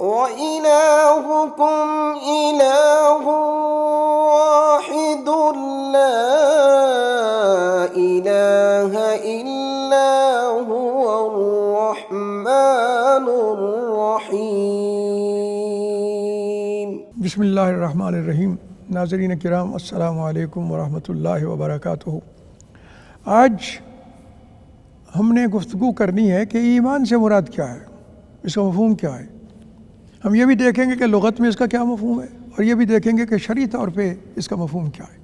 وَإِلَٰهُكُمْ إِلَٰهٌ وَاحِدٌ لَّا إِلَٰهَ إِلَّا هُوَ الرَّحْمَٰنُ الرَّحِيمُ۔ بسم اللہ الرحمن الرحیم۔ ناظرین کرام، السلام علیکم ورحمۃ اللہ وبرکاتہ۔ آج ہم نے گفتگو کرنی ہے کہ ایمان سے مراد کیا ہے، اس کا مفہوم کیا ہے۔ ہم یہ بھی دیکھیں گے کہ لغت میں اس کا کیا مفہوم ہے، اور یہ بھی دیکھیں گے کہ شرعی طور پہ اس کا مفہوم کیا ہے۔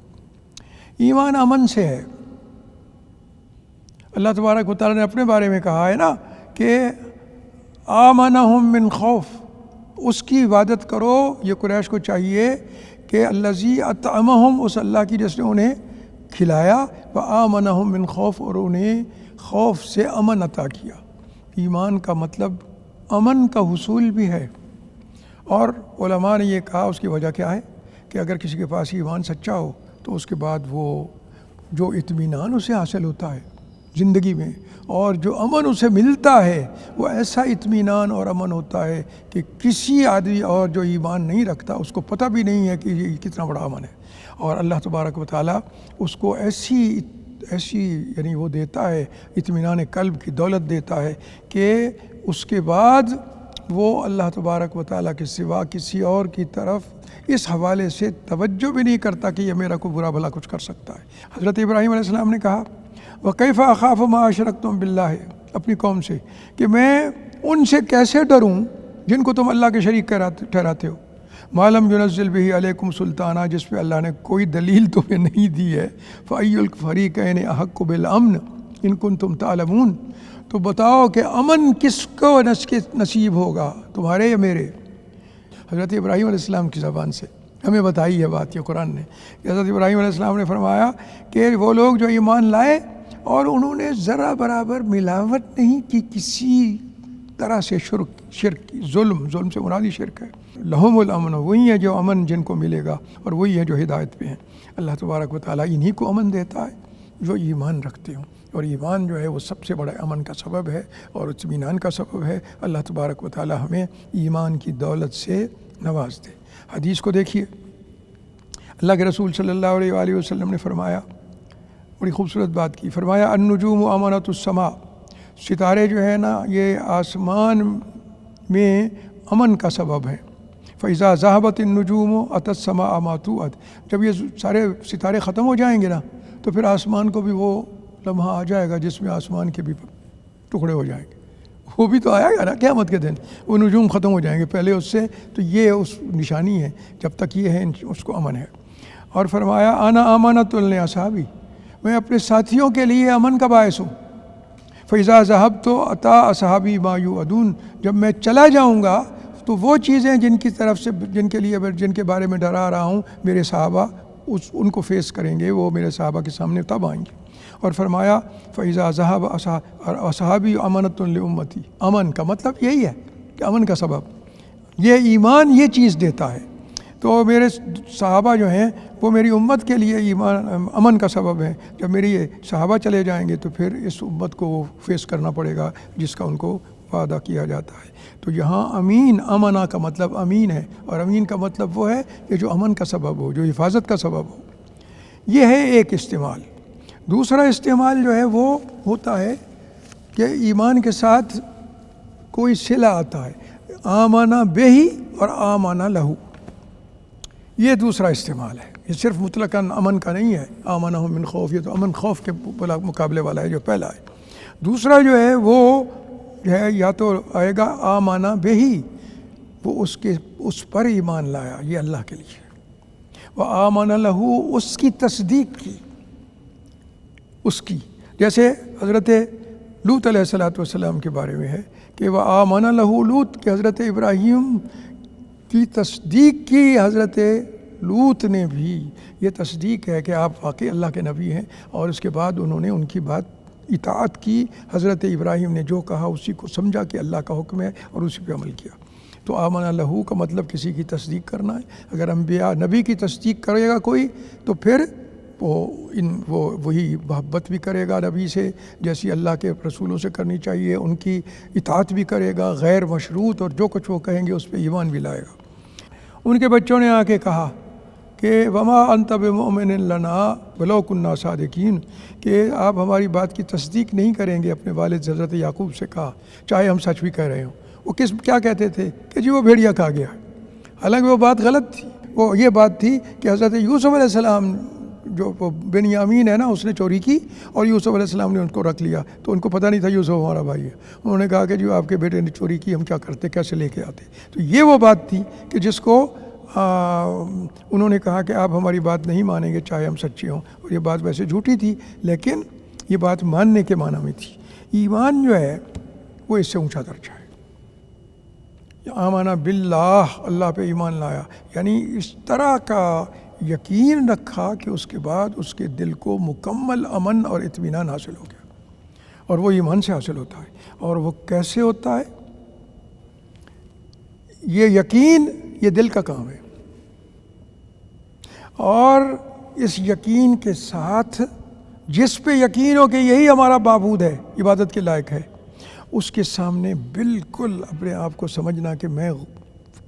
ایمان امن سے ہے۔ اللہ تبارک و تعالیٰ نے اپنے بارے میں کہا ہے نا کہ آمنہم من خوف، اس کی عبادت کرو۔ یہ قریش کو چاہیے کہ الذی اطعمہم، اس اللہ کی جس نے انہیں کھلایا، وآمنہم من خوف، اور انہیں خوف سے امن عطا کیا۔ ایمان کا مطلب امن کا حصول بھی ہے، اور علماء نے یہ کہا اس کی وجہ کیا ہے کہ اگر کسی کے پاس ایمان سچا ہو تو اس کے بعد وہ جو اطمینان اسے حاصل ہوتا ہے زندگی میں، اور جو امن اسے ملتا ہے، وہ ایسا اطمینان اور امن ہوتا ہے کہ کسی آدمی اور جو ایمان نہیں رکھتا اس کو پتہ بھی نہیں ہے کہ یہ کتنا بڑا امن ہے۔ اور اللہ تبارک و تعالیٰ اس کو ایسی یعنی وہ دیتا ہے، اطمینان قلب کی دولت دیتا ہے کہ اس کے بعد وہ اللہ تبارک و تعالیٰ کے سوا کسی اور کی طرف اس حوالے سے توجہ بھی نہیں کرتا کہ یہ میرا کوئی برا بھلا کچھ کر سکتا ہے۔ حضرت ابراہیم علیہ السلام نے کہا وَكَيْفَ أَخَافُ مَا أَشْرَكْتُمْ بِاللَّهِ، اپنی قوم سے کہ میں ان سے کیسے ڈروں جن کو تم اللہ کے شریک ٹھہراتے ہو، مَا لَمْ يُنَزِّلْ بِهِ عَلَيْكُمْ سُلْطَانًا، جس پہ اللہ نے کوئی دلیل تمہیں نہیں دی ہے۔ فَأَيُّ الْفَرِيقَيْنِ أَحَقُّ بِالْأَمْنِ إِن كُنتُمْ تَعْلَمُونَ، تو بتاؤ کہ امن کس کو نصیب ہوگا، تمہارے یا میرے؟ حضرت ابراہیم علیہ السلام کی زبان سے ہمیں بتائی ہے بات، یہ قرآن نے۔ حضرت ابراہیم علیہ السلام نے فرمایا کہ وہ لوگ جو ایمان لائے اور انہوں نے ذرا برابر ملاوٹ نہیں کی کسی طرح سے شرک ظلم سے مرادی شرک ہے۔ لہم الامن، وہی ہے جو امن جن کو ملے گا، اور وہی ہے جو ہدایت پہ ہیں۔ اللہ تبارک و تعالیٰ انہی کو امن دیتا ہے جو ایمان رکھتے ہوں، اور ایمان جو ہے وہ سب سے بڑا امن کا سبب ہے اور اطمینان کا سبب ہے۔ اللہ تبارک و تعالیٰ ہمیں ایمان کی دولت سے نواز دے۔ حدیث کو دیکھیے، اللہ کے رسول صلی اللہ علیہ وآلہ وسلم نے فرمایا، بڑی خوبصورت بات کی، فرمایا النجوم امانۃ السماء، ستارے جو ہے نا یہ آسمان میں امن کا سبب ہے۔ فَإِذَا ذَهَبَتِ النُّجُومُ أَتَتْ السَّمَاءَ مَا تُوعَدُ، جب یہ سارے ستارے ختم ہو جائیں گے نا تو پھر آسمان کو بھی وہ لمحہ آ جائے گا جس میں آسمان کے بھی ٹکڑے ہو جائیں گے۔ وہ بھی تو آیا گا نا قیامت کے دن، وہ نجوم ختم ہو جائیں گے پہلے اس سے، تو یہ اس نشانی ہے، جب تک یہ ہے اس کو امن ہے۔ اور فرمایا انا امانۃ لاصحابی، میں اپنے ساتھیوں کے لیے امن کا باعث ہوں۔ فَإِذَا ذَهَبْتُ أَتَىٰ أَصْحَابِي مَا يُوعَدُونَ، جب میں چلا جاؤں گا تو وہ چیزیں جن کی طرف سے جن کے بارے میں ڈرا رہا ہوں میرے صحابہ ان کو فیس کریں گے، وہ میرے صحابہ کے سامنے تب آئیں گے۔ اور فرمایا فَإِذَا ذَهَبَ أَصْحَابِي أَمَانَةٌ لِأُمَّتِي، امن کا مطلب یہی ہے کہ امن کا سبب یہ ایمان یہ چیز دیتا ہے۔ تو میرے صحابہ جو ہیں وہ میری امت کے لیے ایمان امن کا سبب ہے۔ جب میری صحابہ چلے جائیں گے تو پھر اس امت کو وہ فیس کرنا پڑے گا جس کا ان کو وعدہ کیا جاتا ہے۔ تو یہاں امین، امنا کا مطلب امین ہے، اور امین کا مطلب وہ ہے کہ جو امن کا سبب ہو، جو حفاظت کا سبب ہو۔ یہ ہے ایک استعمال۔ دوسرا استعمال جو ہے وہ ہوتا ہے کہ ایمان کے ساتھ کوئی صلہ آتا ہے، آمنا بہی اور آمنا لہو، یہ دوسرا استعمال ہے۔ یہ صرف مطلقاً امن کا نہیں ہے، آمنہم من خوف، یہ تو امن خوف کے مقابلے والا ہے جو پہلا ہے۔ دوسرا جو ہے وہ ہے یا تو آئے گا آمنا بہی، وہ اس پر ایمان لایا، یہ اللہ کے لیے، وہ آمنا لہو، اس کی تصدیق کی، اس کی، جیسے حضرت لوط علیہ السلام کے بارے میں ہے کہ وہ آمنا لہو لوط، کہ حضرت ابراہیم کی تصدیق کی حضرت لوط نے بھی۔ یہ تصدیق ہے کہ آپ واقعی اللہ کے نبی ہیں، اور اس کے بعد انہوں نے ان کی بات اطاعت کی۔ حضرت ابراہیم نے جو کہا اسی کو سمجھا کہ اللہ کا حکم ہے اور اسی پہ عمل کیا۔ تو آمنا لہو کا مطلب کسی کی تصدیق کرنا ہے۔ اگر انبیاء نبی کی تصدیق کرے گا کوئی تو پھر وہ وہی محبت بھی کرے گا نبی سے جیسی اللہ کے رسولوں سے کرنی چاہیے، ان کی اطاعت بھی کرے گا، غیر مشروط اور جو کچھ وہ کہیں گے اس پہ ایمان بھی لائے گا۔ ان کے بچوں نے آ کے کہا کہ وما انت بمؤمن لنا ولو کنا صادقین، کہ آپ ہماری بات کی تصدیق نہیں کریں گے۔ اپنے والد حضرت یعقوب سے کہا چاہے ہم سچ بھی کہہ رہے ہوں۔ وہ کیا کہتے تھے کہ جی وہ بھیڑیا کھا گیا، حالانکہ وہ بات غلط تھی۔ وہ یہ بات تھی کہ حضرت یوسف علیہ السلام جو بنیامین ہے نا، اس نے چوری کی اور یوسف علیہ السلام نے ان کو رکھ لیا، تو ان کو پتہ نہیں تھا یوسف ہمارا بھائی ہے۔ انہوں نے کہا کہ جو آپ کے بیٹے نے چوری کی، ہم کیا کرتے، کیسے لے کے آتے۔ تو یہ وہ بات تھی کہ جس کو انہوں نے کہا کہ آپ ہماری بات نہیں مانیں گے چاہے ہم سچے ہوں، اور یہ بات ویسے جھوٹی تھی لیکن یہ بات ماننے کے معنی میں تھی۔ ایمان جو ہے وہ اس سے اونچا درجہ ہے۔ آمنہ باللہ، اللہ پہ ایمان لایا، یعنی اس طرح کا یقین رکھا کہ اس کے بعد اس کے دل کو مکمل امن اور اطمینان حاصل ہو گیا، اور وہ ایمان سے حاصل ہوتا ہے۔ اور وہ کیسے ہوتا ہے؟ یہ یقین یہ دل کا کام ہے، اور اس یقین کے ساتھ جس پہ یقین ہو کہ یہی ہمارا معبود ہے، عبادت کے لائق ہے، اس کے سامنے بالکل اپنے آپ کو سمجھنا کہ میں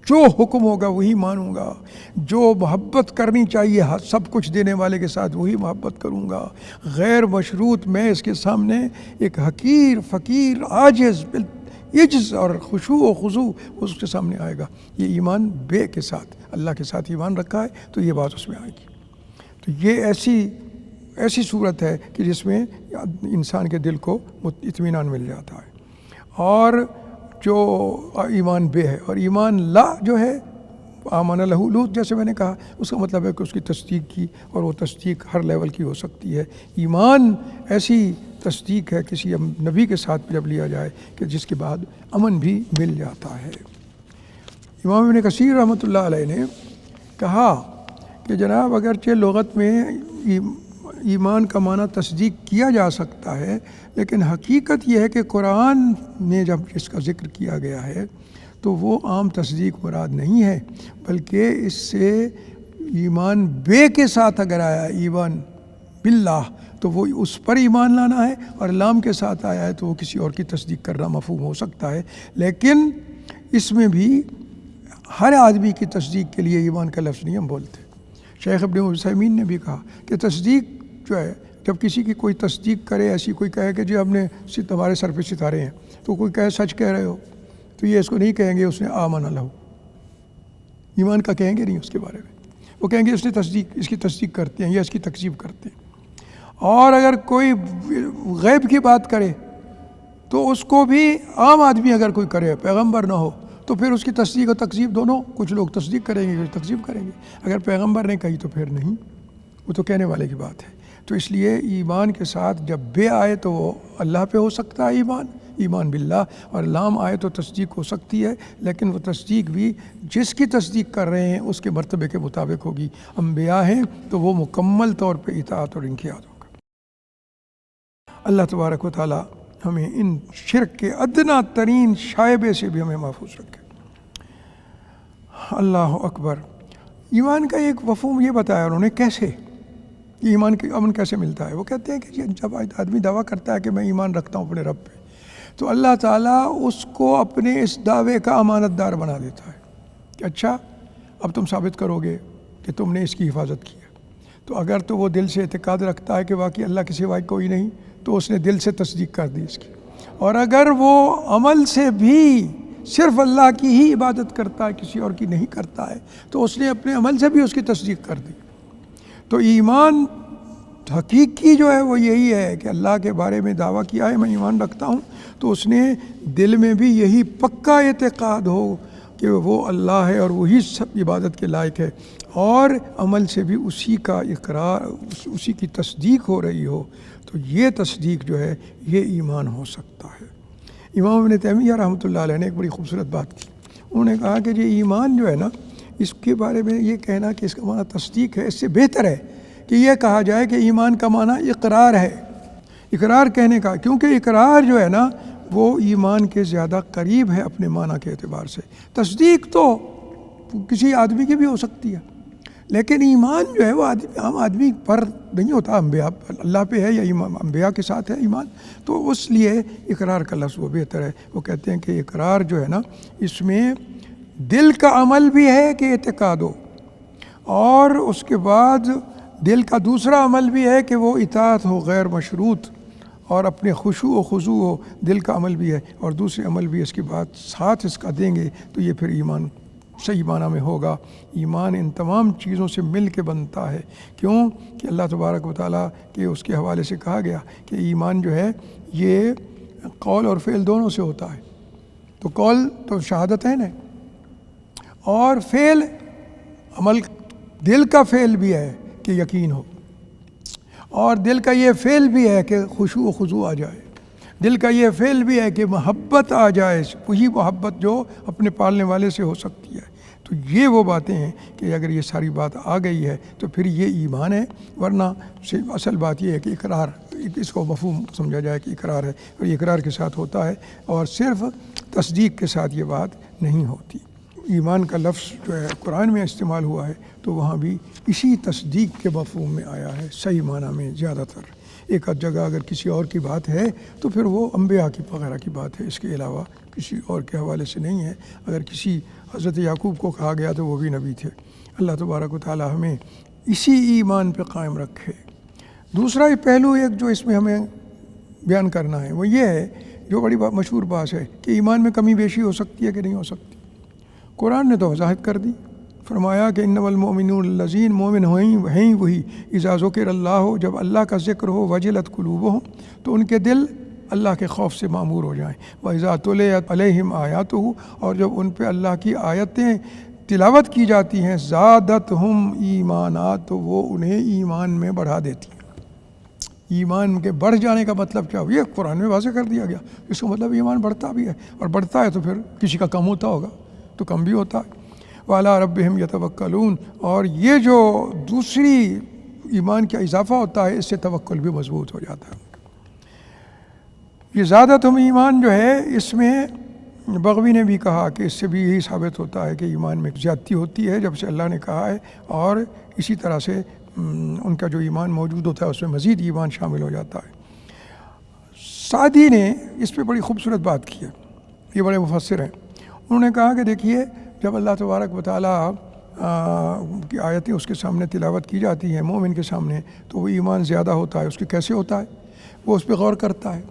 جو حکم ہوگا وہی مانوں گا، جو محبت کرنی چاہیے سب کچھ دینے والے کے ساتھ وہی محبت کروں گا، غیر مشروط میں اس کے سامنے ایک حقیر فقیر عاجز عجز اور خشوع و خضوع اس کے سامنے آئے گا۔ یہ ایمان بے کے ساتھ اللہ کے ساتھ ایمان رکھا ہے تو یہ بات اس میں آئے گی۔ تو یہ ایسی صورت ہے کہ جس میں انسان کے دل کو اطمینان مل جاتا ہے۔ اور جو ایمان بے ہے، اور ایمان لا جو ہے آمن لہ لوط، جیسے میں نے کہا، اس کا مطلب ہے کہ اس کی تصدیق کی، اور وہ تصدیق ہر لیول کی ہو سکتی ہے۔ ایمان ایسی تصدیق ہے کسی نبی کے ساتھ جب لیا جائے کہ جس کے بعد امن بھی مل جاتا ہے۔ امام ابن کثیر رحمۃ اللہ علیہ نے کہا کہ جناب اگرچہ لغت میں ایمان کا معنی تصدیق کیا جا سکتا ہے، لیکن حقیقت یہ ہے کہ قرآن میں جب اس کا ذکر کیا گیا ہے تو وہ عام تصدیق مراد نہیں ہے، بلکہ اس سے ایمان بے کے ساتھ اگر آیا ایمان باللہ تو وہ اس پر ایمان لانا ہے، اور لام کے ساتھ آیا ہے تو وہ کسی اور کی تصدیق کرنا مفہوم ہو سکتا ہے۔ لیکن اس میں بھی ہر آدمی کی تصدیق کے لیے ایمان کا لفظ نہیں ہم بولتے۔ شیخ ابن عثیمین نے بھی کہا کہ تصدیق جو ہے، جب کسی کی کوئی تصدیق کرے، ایسی کوئی کہے کہ جی ہم نے ہمارے سر پہ ستارے ہیں، تو کوئی کہے سچ کہہ رہے ہو، تو یہ اس کو نہیں کہیں گے اس نے آمن لہ، ایمان کا کہیں گے نہیں اس کے بارے میں، وہ کہیں گے اس کی تصدیق کرتے ہیں یا اس کی تکذیب کرتے ہیں۔ اور اگر کوئی غیب کی بات کرے تو اس کو بھی عام آدمی اگر کوئی کرے، پیغمبر نہ ہو، تو پھر اس کی تصدیق اور تکذیب دونوں، کچھ لوگ تصدیق کریں گے کچھ تکذیب کریں گے۔ اگر پیغمبر نے کہی تو پھر نہیں، وہ تو کہنے والے کی بات ہے۔ تو اس لیے ایمان کے ساتھ جب بے آئے تو وہ اللہ پہ ہو سکتا ہے ایمان باللہ، اور لام آئے تو تصدیق ہو سکتی ہے، لیکن وہ تصدیق بھی جس کی تصدیق کر رہے ہیں اس کے مرتبے کے مطابق ہوگی۔ انبیاء ہیں تو وہ مکمل طور پہ اطاعت اور انقیاد ہوگا۔ اللہ تبارک و تعالی ہمیں ان شرک کے ادنا ترین شائبے سے بھی ہمیں محفوظ رکھے۔ اللہ اکبر۔ ایمان کا ایک مفہوم یہ بتایا انہوں نے کیسے، ایمان کے امن کیسے ملتا ہے۔ وہ کہتے ہیں کہ جب آدمی دعویٰ کرتا ہے کہ میں ایمان رکھتا ہوں اپنے رب پہ، تو اللہ تعالیٰ اس کو اپنے اس دعوے کا امانت دار بنا دیتا ہے کہ اچھا اب تم ثابت کرو گے کہ تم نے اس کی حفاظت کی ہے۔ تو اگر تو وہ دل سے اعتقاد رکھتا ہے کہ واقعی اللہ کے سوا کوئی نہیں، تو اس نے دل سے تصدیق کر دی اس کی، اور اگر وہ عمل سے بھی صرف اللہ کی ہی عبادت کرتا ہے، کسی اور کی نہیں کرتا ہے، تو اس نے اپنے عمل سے بھی اس کی تصدیق کر دی۔ تو ایمان حقیقی جو ہے وہ یہی ہے کہ اللہ کے بارے میں دعویٰ کیا ہے میں ایمان رکھتا ہوں، تو اس نے دل میں بھی یہی پکا اعتقاد ہو کہ وہ اللہ ہے اور وہی سب عبادت کے لائق ہے، اور عمل سے بھی اسی کا اقرار، اسی کی تصدیق ہو رہی ہو، تو یہ تصدیق جو ہے یہ ایمان ہو سکتا ہے۔ امام ابن تیمیہ رحمۃ اللہ علیہ نے ایک بڑی خوبصورت بات کی۔ انہوں نے کہا کہ یہ ایمان جو ہے نا، اس کے بارے میں یہ کہنا کہ اس کا معنی تصدیق ہے، اس سے بہتر ہے کہ یہ کہا جائے کہ ایمان کا معنی اقرار ہے۔ اقرار کہنے کا، کیونکہ اقرار جو ہے نا وہ ایمان کے زیادہ قریب ہے اپنے معنی کے اعتبار سے۔ تصدیق تو کسی آدمی کی بھی ہو سکتی ہے، لیکن ایمان جو ہے وہ عام آدمی پر نہیں ہوتا، انبیاء اللہ پہ ہے یا انبیاء کے ساتھ ہے ایمان، تو اس لیے اقرار کا لفظ وہ بہتر ہے۔ وہ کہتے ہیں کہ اقرار جو ہے نا، اس میں دل کا عمل بھی ہے کہ اعتقاد ہو، اور اس کے بعد دل کا دوسرا عمل بھی ہے کہ وہ اطاعت ہو غیر مشروط، اور اپنے خشوع و خضوع ہو، دل کا عمل بھی ہے اور دوسرے عمل بھی اس کے بعد ساتھ اس کا دیں گے، تو یہ پھر ایمان صحیح معنی میں ہوگا۔ ایمان ان تمام چیزوں سے مل کے بنتا ہے، کیوں کہ اللہ تبارک و تعالیٰ کے اس کے حوالے سے کہا گیا کہ ایمان جو ہے یہ قول اور فعل دونوں سے ہوتا ہے۔ تو قول تو شہادت ہے نا، اور فعل عمل، دل کا فعل بھی ہے کہ یقین ہو، اور دل کا یہ فعل بھی ہے کہ خشوع و خضوع آ جائے، دل کا یہ فعل بھی ہے کہ محبت آ جائے، وہی محبت جو اپنے پالنے والے سے ہو سکتی ہے۔ تو یہ وہ باتیں ہیں کہ اگر یہ ساری بات آ گئی ہے تو پھر یہ ایمان ہے، ورنہ اصل بات یہ ہے کہ اقرار، اس کو مفہوم سمجھا جائے کہ اقرار ہے، اور یہ اقرار کے ساتھ ہوتا ہے، اور صرف تصدیق کے ساتھ یہ بات نہیں ہوتی۔ ایمان کا لفظ جو ہے قرآن میں استعمال ہوا ہے تو وہاں بھی اسی تصدیق کے مفہوم میں آیا ہے، صحیح معنی میں زیادہ تر۔ ایک آدھ جگہ اگر کسی اور کی بات ہے تو پھر وہ انبیاء کی وغیرہ کی بات ہے، اس کے علاوہ کسی اور کے حوالے سے نہیں ہے۔ اگر کسی حضرت یعقوب کو کہا گیا تو وہ بھی نبی تھے۔ اللہ تبارک و تعالی ہمیں اسی ایمان پہ قائم رکھے۔ دوسرا پہلو ایک جو اس میں ہمیں بیان کرنا ہے وہ یہ ہے، جو بڑی مشہور بات ہے کہ ایمان میں کمی بیشی ہو سکتی ہے کہ نہیں ہو سکتی۔ قرآن نے تو وضاحت کر دی، فرمایا کہ انما المؤمنون الذین، مومن ہیں وہی اذا ذکر اللہ ہو، جب اللہ کا ذکر ہو، وجلت قلوبہم، تو ان کے دل اللہ کے خوف سے معمور ہو جائیں، وَإِذَا تُلِيَتْ عَلَيْهِمْ آیاتُهُ، اور جب ان پہ اللہ کی آیتیں تلاوت کی جاتی ہیں، زادتہم ایمانا، تو وہ انہیں ایمان میں بڑھا دیتی ہیں۔ ایمان کے بڑھ جانے کا مطلب کیا ہو؟ یہ قرآن میں واضح کر دیا گیا، اس کا مطلب ایمان بڑھتا بھی ہے، اور بڑھتا ہے تو پھر کسی کا کم ہوتا ہوگا تو کم بھی ہوتا ہے۔ وَعَلَىٰ رَبِّهِمْ يَتَوَكَّلُونَ، اور یہ جو دوسری ایمان کا اضافہ ہوتا ہے، اس سے توکل بھی مضبوط ہو جاتا ہے۔ یہ زیادتہم ایمان جو ہے، اس میں بغوی نے بھی کہا کہ اس سے بھی یہی ثابت ہوتا ہے کہ ایمان میں زیادتی ہوتی ہے جب سے اللہ نے کہا ہے، اور اسی طرح سے ان کا جو ایمان موجود ہوتا ہے اس میں مزید ایمان شامل ہو جاتا ہے۔ سعدی نے اس پہ بڑی خوبصورت بات کی ہے، یہ بڑے مفسر ہیں۔ انہوں نے کہا کہ دیکھیے، جب اللہ تبارک و تعالیٰ کی آیتیں اس کے سامنے تلاوت کی جاتی ہیں مومن کے سامنے، تو وہ ایمان زیادہ ہوتا ہے۔ اس کے کیسے ہوتا ہے؟ وہ اس پہ غور کرتا ہے،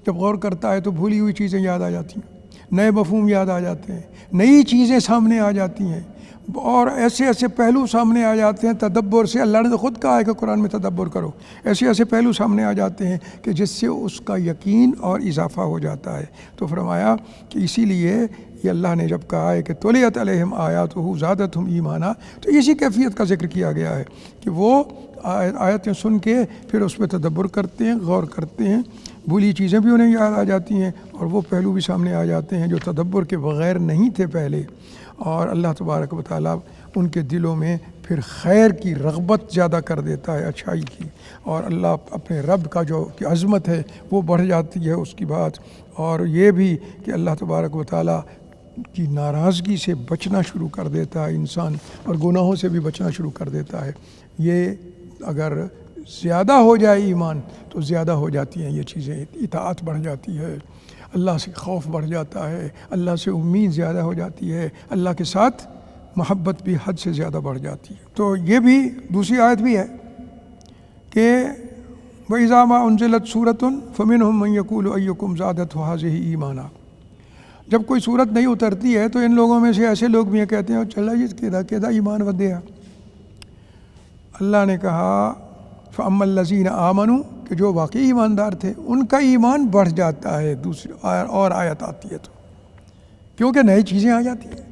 جب غور کرتا ہے تو بھولی ہوئی چیزیں یاد آ جاتی ہیں، نئے مفہوم یاد آ جاتے ہیں، نئی چیزیں سامنے آ جاتی ہیں، اور ایسے ایسے پہلو سامنے آ جاتے ہیں تدبر سے۔ اللہ نے تو خود کہا ہے کہ قرآن میں تدبر کرو۔ ایسے ایسے پہلو سامنے آ جاتے ہیں کہ جس سے اس کا یقین اور اضافہ ہو جاتا ہے۔ تو فرمایا کہ اسی لیے یہ اللہ نے جب کہا ہے کہ تُلِیَتْ عَلَيْهِمْ آیاتُهُ زَادَتْهُمْ ایمانا، تو اسی کیفیت کا ذکر کیا گیا ہے کہ وہ آیتیں سن کے پھر اس پہ تدبر کرتے ہیں، غور کرتے ہیں، بھولی چیزیں بھی انہیں یاد آ جاتی ہیں، اور وہ پہلو بھی سامنے آ جاتے ہیں جو تدبر کے بغیر نہیں تھے پہلے۔ اور اللہ تبارک و تعالیٰ ان کے دلوں میں پھر خیر کی رغبت زیادہ کر دیتا ہے، اچھائی کی، اور اللہ اپنے رب کا جو کہ عظمت ہے وہ بڑھ جاتی ہے اس کی بات۔ اور یہ بھی کہ اللہ تبارک و تعالیٰ کی ناراضگی سے بچنا شروع کر دیتا ہے انسان، اور گناہوں سے بھی بچنا شروع کر دیتا ہے۔ یہ اگر زیادہ ہو جائے ایمان تو زیادہ ہو جاتی ہیں یہ چیزیں، اطاعت بڑھ جاتی ہے، اللہ سے خوف بڑھ جاتا ہے، اللہ سے امید زیادہ ہو جاتی ہے، اللہ کے ساتھ محبت بھی حد سے زیادہ بڑھ جاتی ہے۔ تو یہ بھی دوسری آیت بھی ہے کہ وَإِذَا مَا أُنزِلَتْ سُورَةٌ فَمِنْهُم مَّن يَقُولُ أَيُّكُمْ زَادَتْهُ هَٰذِهِ ایمانا، جب کوئی صورت نہیں اترتی ہے تو ان لوگوں میں سے ایسے لوگ بھی ہیں کہتے ہیں چلا یہ کیدا ایمان ودیا۔ اللہ نے کہا فَأَمَّا الَّذِينَ آمَنُوا، کہ جو واقعی ایماندار تھے ان کا ایمان بڑھ جاتا ہے۔ دوسری اور آیت آتی ہے تو کیونکہ نئی چیزیں آ جاتی ہیں،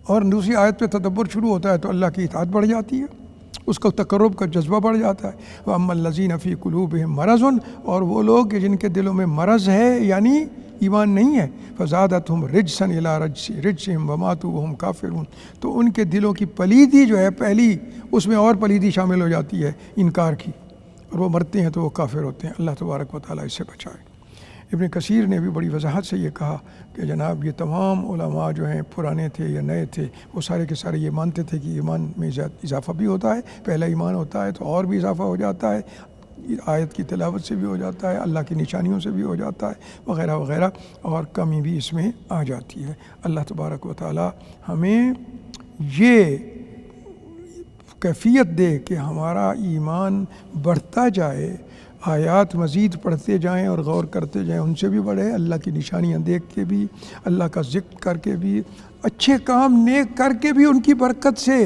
اور دوسری آیت پہ تدبر شروع ہوتا ہے تو اللہ کی اطاعت بڑھ جاتی ہے، اس کا تقرب کا جذبہ بڑھ جاتا ہے۔ وَأَمَّا الَّذِينَ فِي قُلُوبِهِم مَرَضٌ، اور وہ لوگ کہ جن کے دلوں میں مرض ہے یعنی ایمان نہیں ہے، فَزَادَتْهُمْ رِجْسًا إِلَىٰ رِجْسِهِمْ وَمَاتُوا وَهُمْ كَافِرُونَ، تو ان کے دلوں کی پلیدی جو ہے پہلی، اس میں اور پلیدی شامل ہو جاتی ہے انکار کی، اور وہ مرتے ہیں تو وہ کافر ہوتے ہیں۔ اللہ تبارک و تعالیٰ اس سے بچائے۔ ابن کثیر نے بھی بڑی وضاحت سے یہ کہا کہ جناب یہ تمام علماء جو ہیں پرانے تھے یا نئے تھے وہ سارے کے سارے یہ مانتے تھے کہ ایمان میں اضافہ بھی ہوتا ہے، پہلا ایمان ہوتا ہے تو اور بھی اضافہ ہو جاتا ہے، آیت کی تلاوت سے بھی ہو جاتا ہے، اللہ کی نشانیوں سے بھی ہو جاتا ہے وغیرہ وغیرہ، اور کمی بھی اس میں آ جاتی ہے۔ اللہ تبارک و تعالی ہمیں یہ کیفیت دے کہ ہمارا ایمان بڑھتا جائے، آیات مزید پڑھتے جائیں اور غور کرتے جائیں، ان سے بھی بڑھے، اللہ کی نشانیاں دیکھ کے بھی، اللہ کا ذکر کر کے بھی، اچھے کام نیک کر کے بھی ان کی برکت سے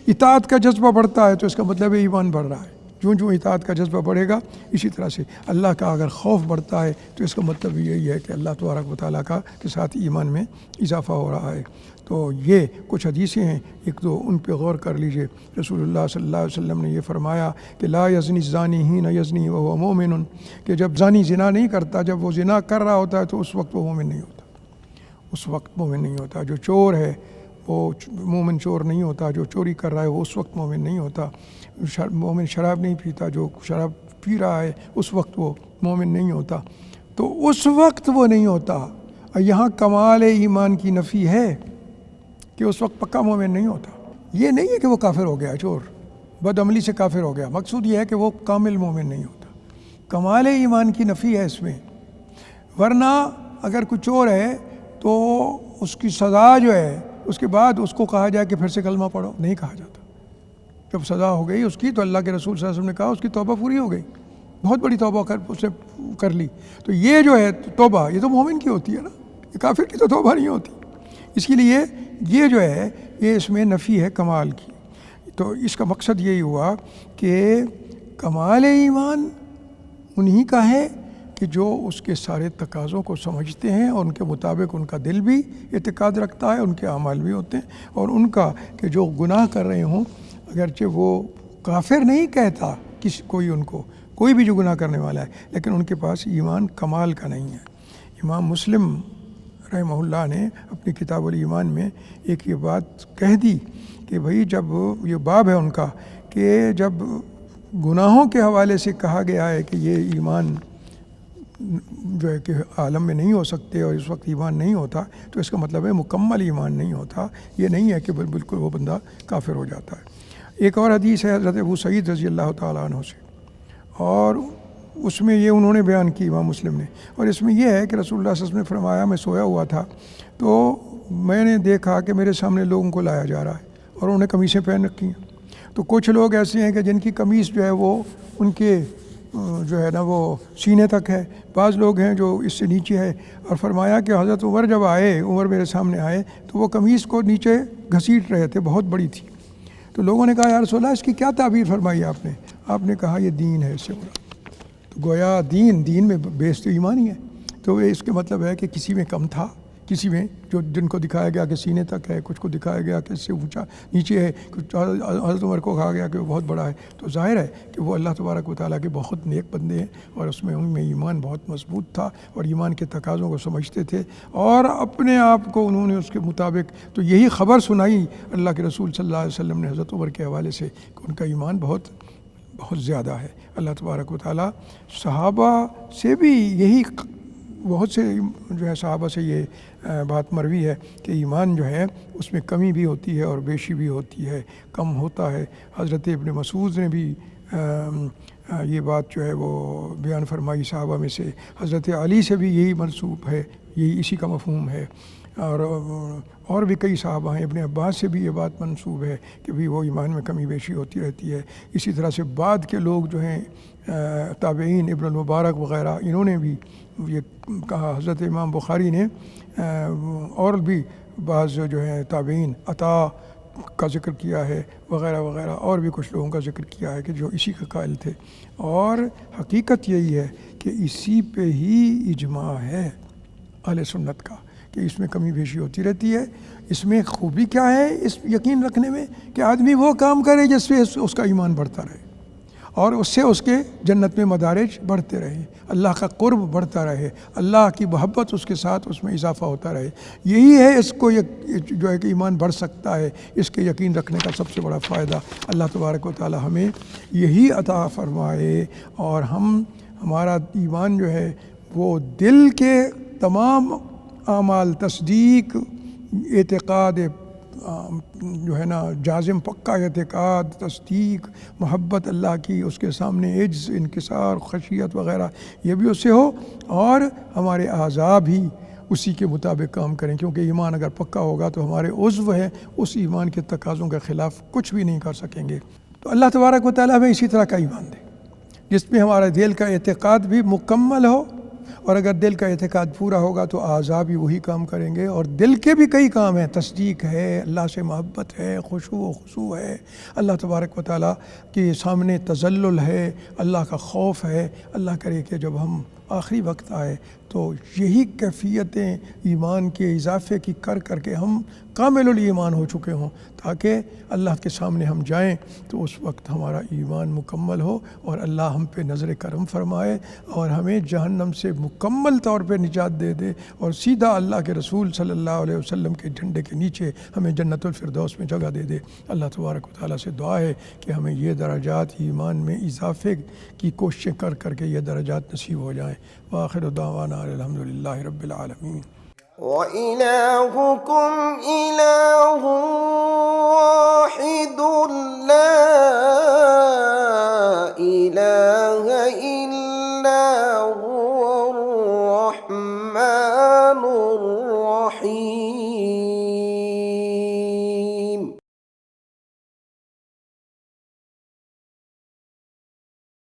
اطاعت کا جذبہ بڑھتا ہے، تو اس کا مطلب ہے ایمان بڑھ رہا ہے۔ جوں جوں اطاعت کا جذبہ بڑھے گا، اسی طرح سے اللہ کا اگر خوف بڑھتا ہے تو اس کا مطلب یہی ہے کہ اللہ تبارک و تعالیٰ کا کے ساتھ ایمان میں اضافہ ہو رہا ہے۔ تو یہ کچھ حدیثیں ہیں، ایک تو ان پہ غور کر لیجئے۔ رسول اللہ صلی اللہ علیہ وسلم نے یہ فرمایا کہ لا یزنی الزانی حین یزنی وہو مومن، کہ جب زانی زنا نہیں کرتا، جب وہ زنا کر رہا ہوتا ہے تو اس وقت وہ مومن نہیں ہوتا، اس وقت مومن نہیں ہوتا۔ جو چور ہے وہ مومن چور نہیں ہوتا، جو چوری کر رہا ہے وہ اس وقت مومن نہیں ہوتا۔ مومن شراب نہیں پیتا، جو شراب پی رہا ہے اس وقت وہ مومن نہیں ہوتا، تو اس وقت وہ نہیں ہوتا۔ یہاں کمال ایمان کی نفی ہے کہ اس وقت پکا مومن نہیں ہوتا۔ یہ نہیں ہے کہ وہ کافر ہو گیا، چور بد عملی سے کافر ہو گیا، مقصود یہ ہے کہ وہ کامل مومن نہیں ہوتا۔ کمال ایمان کی نفی ہے اس میں، ورنہ اگر کوئی چور ہے تو اس کی سزا جو ہے اس کے بعد اس کو کہا جائے کہ پھر سے کلمہ پڑھو، نہیں کہا جاتا۔ جب سزا ہو گئی اس کی تو اللہ کے رسول صلی اللہ علیہ وسلم نے کہا اس کی توبہ پوری ہو گئی، بہت بڑی توبہ اس نے کر لی۔ تو یہ جو ہے توبہ یہ تو مومن کی ہوتی ہے نا، یہ کافر کی تو توبہ نہیں ہوتی۔ اس کے لیے یہ جو ہے یہ اس میں نفی ہے کمال کی۔ تو اس کا مقصد یہی ہوا کہ کمال ایمان انہی کا ہے کہ جو اس کے سارے تقاضوں کو سمجھتے ہیں اور ان کے مطابق ان کا دل بھی اعتقاد رکھتا ہے، ان کے اعمال بھی ہوتے ہیں، اور ان کا کہ جو گناہ کر رہے ہوں اگرچہ وہ کافر نہیں کہتا کوئی ان کو، کوئی بھی جو گناہ کرنے والا ہے، لیکن ان کے پاس ایمان کمال کا نہیں ہے۔ امام مسلم رحمہ اللہ نے اپنی کتاب الایمان میں ایک یہ بات کہہ دی کہ بھئی جب یہ باب ہے ان کا کہ جب گناہوں کے حوالے سے کہا گیا ہے کہ یہ ایمان جو ہے کہ عالم میں نہیں ہو سکتے اور اس وقت ایمان نہیں ہوتا، تو اس کا مطلب ہے مکمل ایمان نہیں ہوتا، یہ نہیں ہے کہ بالکل وہ بندہ کافر ہو جاتا ہے۔ ایک اور حدیث ہے حضرت ابو سعید رضی اللہ تعالیٰ عنہ سے، اور اس میں یہ انہوں نے بیان کی امام مسلم نے، اور اس میں یہ ہے کہ رسول اللہ صلی اللہ علیہ وسلم نے فرمایا میں سویا ہوا تھا تو میں نے دیکھا کہ میرے سامنے لوگوں کو لایا جا رہا ہے اور انہوں نے قمیصیں پہن رکھی ہیں۔ تو کچھ لوگ ایسے ہیں کہ جن کی قمیص جو ہے وہ ان کے جو ہے نا وہ سینے تک ہے، بعض لوگ ہیں جو اس سے نیچے ہے، اور فرمایا کہ حضرت عمر جب آئے، عمر میرے سامنے آئے تو وہ قمیص کو نیچے گھسیٹ رہے تھے، بہت بڑی تھی۔ تو لوگوں نے کہا یا رسول اللہ اس کی کیا تعبیر فرمائی آپ نے؟ آپ نے کہا یہ دین ہے اس سے مراد۔ تو گویا دین میں بیس تو ایمان ہی ہے، تو اس کے مطلب ہے کہ کسی میں کم تھا، کسی میں جن کو دکھایا گیا کہ سینے تک ہے، کچھ کو دکھایا گیا کہ اس سے اونچا نیچے ہے، کچھ حضرت عمر کو کہا گیا کہ وہ بہت بڑا ہے۔ تو ظاہر ہے کہ وہ اللہ تبارک و تعالیٰ کے بہت نیک بندے ہیں، اور ان میں ایمان بہت مضبوط تھا اور ایمان کے تقاضوں کو سمجھتے تھے، اور اپنے آپ کو انہوں نے اس کے مطابق تو یہی خبر سنائی اللہ کے رسول صلی اللہ علیہ وسلم نے حضرت عمر کے حوالے سے کہ ان کا ایمان بہت زیادہ ہے۔ اللہ تبارک و تعالیٰ صحابہ سے بھی یہی، بہت سے جو ہے صحابہ سے یہ بات مروی ہے کہ ایمان جو ہے اس میں کمی بھی ہوتی ہے اور بیشی بھی ہوتی ہے، کم ہوتا ہے۔ حضرت ابن مسعود نے بھی یہ بات جو ہے وہ بیان فرمائی صحابہ میں سے، حضرت علی سے بھی یہی منسوب ہے، یہی اسی کا مفہوم ہے، اور بھی کئی صحابہ ہیں، ابن عباس سے بھی یہ بات منسوب ہے کہ بھی وہ ایمان میں کمی بیشی ہوتی رہتی ہے۔ اسی طرح سے بعد کے لوگ جو ہیں تابعین، ابن المبارک وغیرہ، انہوں نے بھی یہ کہا۔ حضرت امام بخاری نے اور بھی بعض جو ہیں تابعین، عطا کا ذکر کیا ہے وغیرہ وغیرہ، اور بھی کچھ لوگوں کا ذکر کیا ہے کہ جو اسی کا قائل تھے، اور حقیقت یہی ہے کہ اسی پہ ہی اجماع ہے اہل سنت کا کہ اس میں کمی بیشی ہوتی رہتی ہے۔ اس میں خوبی کیا ہے اس یقین رکھنے میں کہ آدمی وہ کام کرے جس سے اس کا ایمان بڑھتا رہے، اور اس سے اس کے جنت میں مدارج بڑھتے رہے، اللہ کا قرب بڑھتا رہے، اللہ کی محبت اس کے ساتھ اس میں اضافہ ہوتا رہے۔ یہی ہے اس کو جو ہے کہ ایمان بڑھ سکتا ہے، اس کے یقین رکھنے کا سب سے بڑا فائدہ۔ اللہ تبارک و تعالی ہمیں یہی عطا فرمائے، اور ہمارا ایمان جو ہے وہ دل کے تمام اعمال، تصدیق، اعتقاد جو ہے نا جازم پکا اعتقاد، تصدیق، محبت اللہ کی، اس کے سامنے عجز، انکسار، خشیت وغیرہ، یہ بھی اس سے ہو، اور ہمارے اعضاء بھی اسی کے مطابق کام کریں، کیونکہ ایمان اگر پکا ہوگا تو ہمارے عضو ہیں اس ایمان کے تقاضوں کے خلاف کچھ بھی نہیں کر سکیں گے۔ تو اللہ تبارک و تعالیٰ ہمیں اسی طرح کا ایمان دے جس میں ہمارا دل کا اعتقاد بھی مکمل ہو، اور اگر دل کا اعتقاد پورا ہوگا تو اعضاء بھی وہی کام کریں گے، اور دل کے بھی کئی کام ہیں، تصدیق ہے، اللہ سے محبت ہے، خشوع و خضوع ہے، اللہ تبارک و تعالیٰ کے سامنے تذلل ہے، اللہ کا خوف ہے۔ اللہ کرے کہ جب ہم آخری وقت آئے تو یہی کیفیتیں ایمان کے اضافے کی کر کے ہم کامل الایمان ہو چکے ہوں، تاکہ اللہ کے سامنے ہم جائیں تو اس وقت ہمارا ایمان مکمل ہو، اور اللہ ہم پہ نظر کرم فرمائے اور ہمیں جہنم سے مکمل طور پہ نجات دے دے، اور سیدھا اللہ کے رسول صلی اللہ علیہ وسلم کے جھنڈے کے نیچے ہمیں جنت الفردوس میں جگہ دے دے۔ اللہ تبارک و تعالیٰ سے دعا ہے کہ ہمیں یہ درجات ایمان میں اضافے کی کوششیں کر کے یہ درجات نصیب ہو جائیں۔ وآخر دعوانا الحمدللہ رب العالمین۔ وإلهكم إله واحد لا إله